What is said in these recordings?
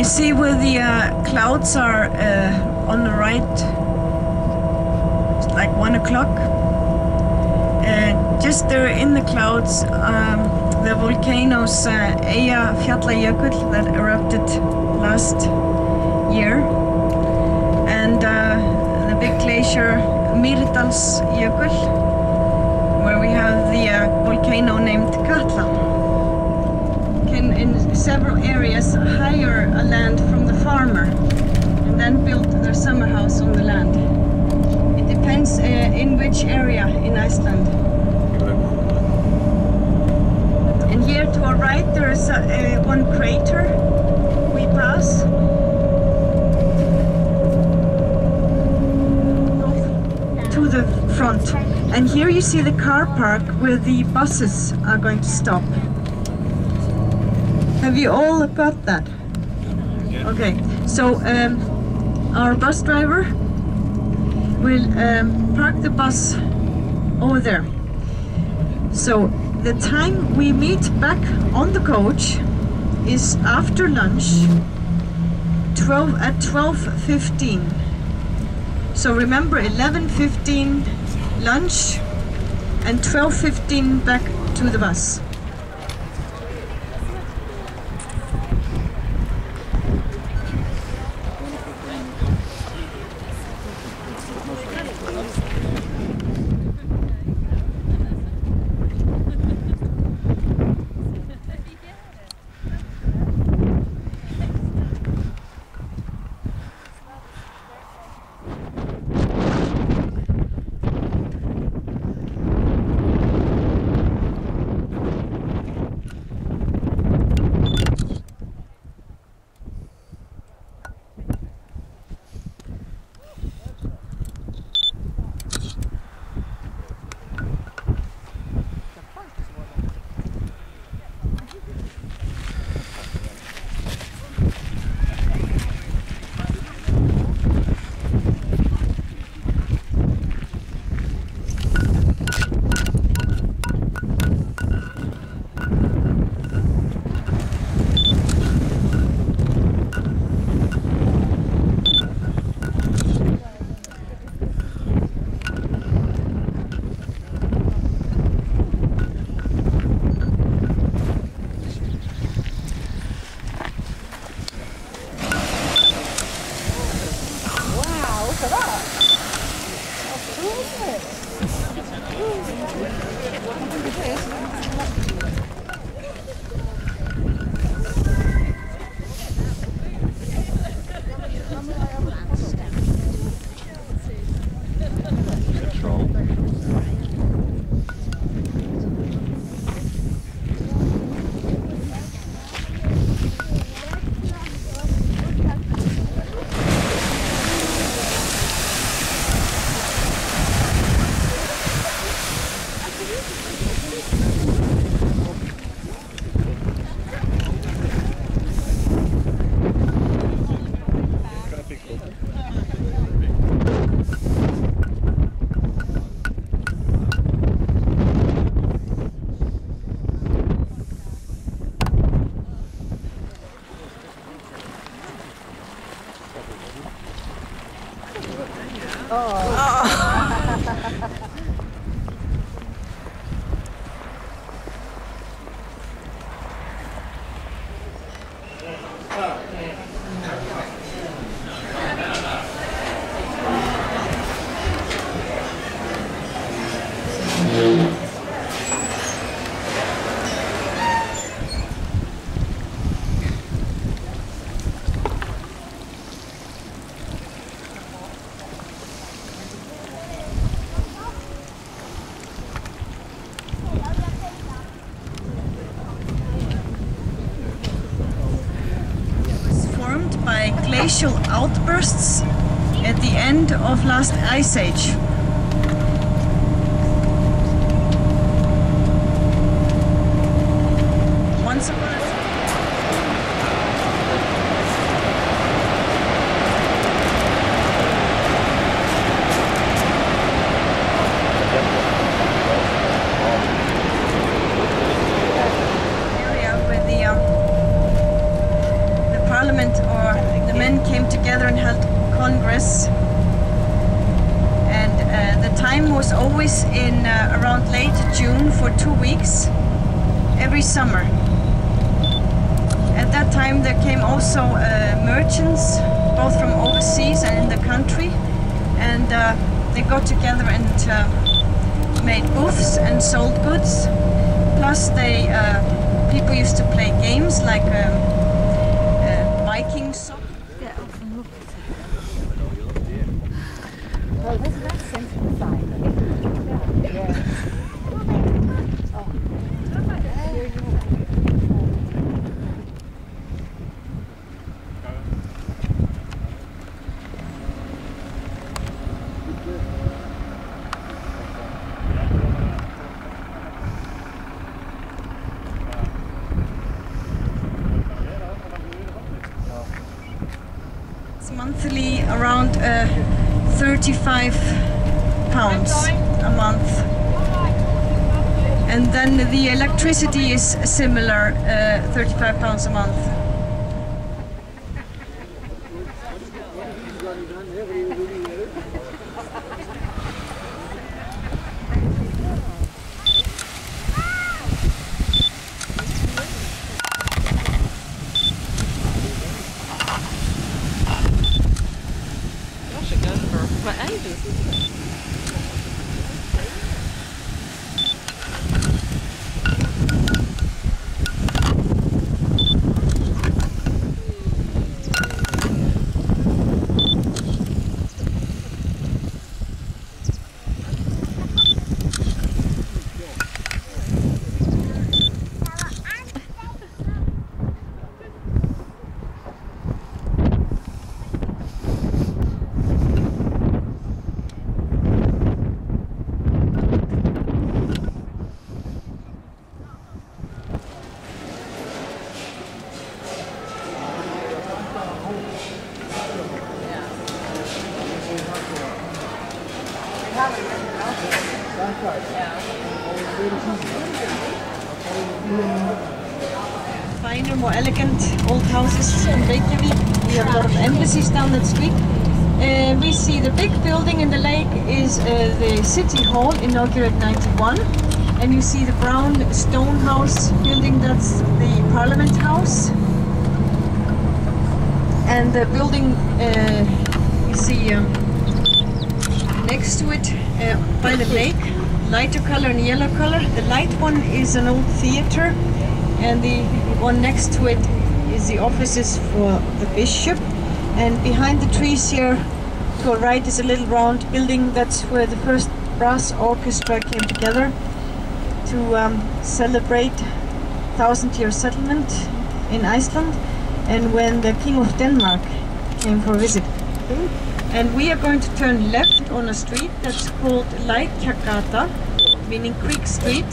You see where the clouds are on the right, it's like 1 o'clock. Just there in the clouds, the volcanoes Eyjafjallajökull that erupted last year, and the big glacier Mýrdalsjökull, where we have the volcano named Katla, can in several areas hire a land from the farmer and then build their summer house on the land. It depends in which area in Iceland. And here to our right there is one crater we pass. To the front. And here you see the car park where the buses are going to stop. Have you all got that? Okay, so our bus driver will park the bus over there. So the time we meet back on the coach is after lunch, at 12:15. So remember, 11:15 lunch and 12:15 back to the bus. Glacial outbursts at the end of last ice age. Once upon a time. Area where the parliament or then came together and held Congress. And the time was always in around late June for 2 weeks every summer. At that time there came also merchants, both from overseas and in the country, and they got together and made booths and sold goods. Plus they people used to play games like Viking soccer. Monthly around 35 pounds a month, and then the electricity is similar, 35 pounds a month. Finer, more elegant old houses in Reyjavik. We have a lot of embassies down that street. We see the big building in the lake is the City Hall, inaugurated 91. And you see the brown stone house building, that's the Parliament House. And the building you see next to it by the lake, lighter color and yellow color. The light one is an old theater, and the one next to it is the offices for the bishop. And behind the trees here to our right is a little round building. That's where the first brass orchestra came together to celebrate 1000-year settlement in Iceland, and when the King of Denmark came for a visit. And we are going to turn left on a street that's called Lækjagata, meaning Creek Street.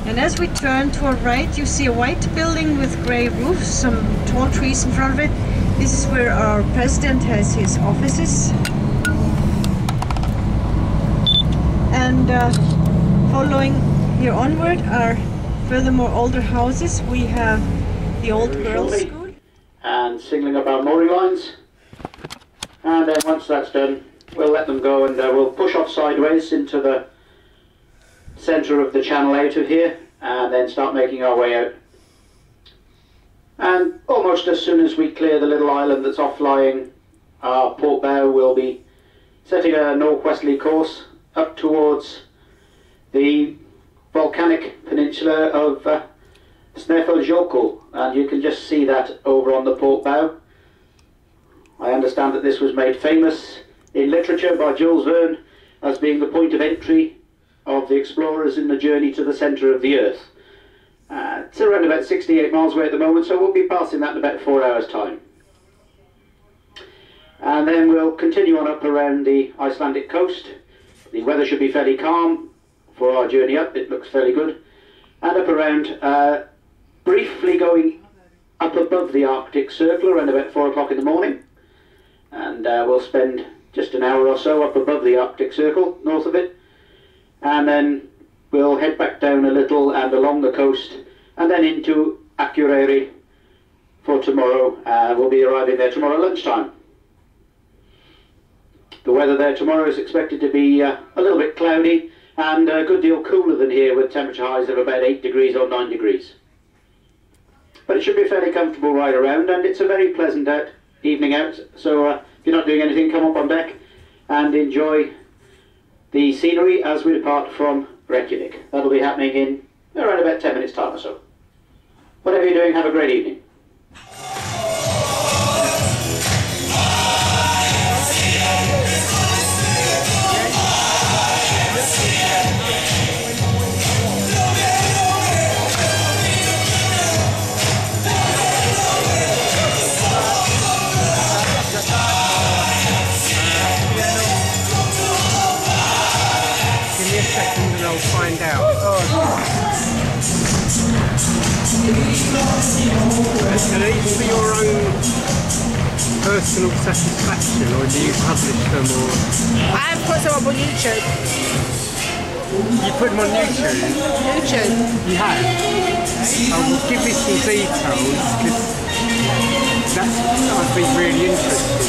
And as we turn to our right, you see a white building with grey roofs, some tall trees in front of it. This is where our president has his offices. And following here onward are furthermore older houses. We have the old girls' school. And singling up our mooring lines. And then once that's done, we'll let them go, and we'll push off sideways into the centre of the channel out of here, and then start making our way out. And almost as soon as we clear the little island that's off-lying our port bow, we'll be setting a northwesterly course up towards the volcanic peninsula of Snæfellsjökull, and you can just see that over on the port bow. I understand that this was made famous in literature by Jules Verne as being the point of entry of the explorers in the journey to the centre of the Earth. It's around about 68 miles away at the moment, so we'll be passing that in about 4 hours' time. And then we'll continue on up around the Icelandic coast. The weather should be fairly calm for our journey up, it looks fairly good. And up around, briefly going up above the Arctic Circle around about 4 o'clock in the morning. And we'll spend just an hour or so up above the Arctic Circle, north of it. And then we'll head back down a little and along the coast, and then into Akureyri for tomorrow. We'll be arriving there tomorrow lunchtime. The weather there tomorrow is expected to be a little bit cloudy and a good deal cooler than here, with temperature highs of about 8 degrees or 9 degrees. But it should be a fairly comfortable ride around, and it's a very pleasant evening out, so if you're not doing anything, come up on deck and enjoy the scenery as we depart from Reyjavik. That'll be happening in around about 10 minutes time or so. Whatever you're doing, have a great evening. Find out. Are these for your own personal satisfaction, or do you publish them? Or I've put them up on YouTube. You put them on YouTube? YouTube. You have? I will give you some details, because I'd be really interested.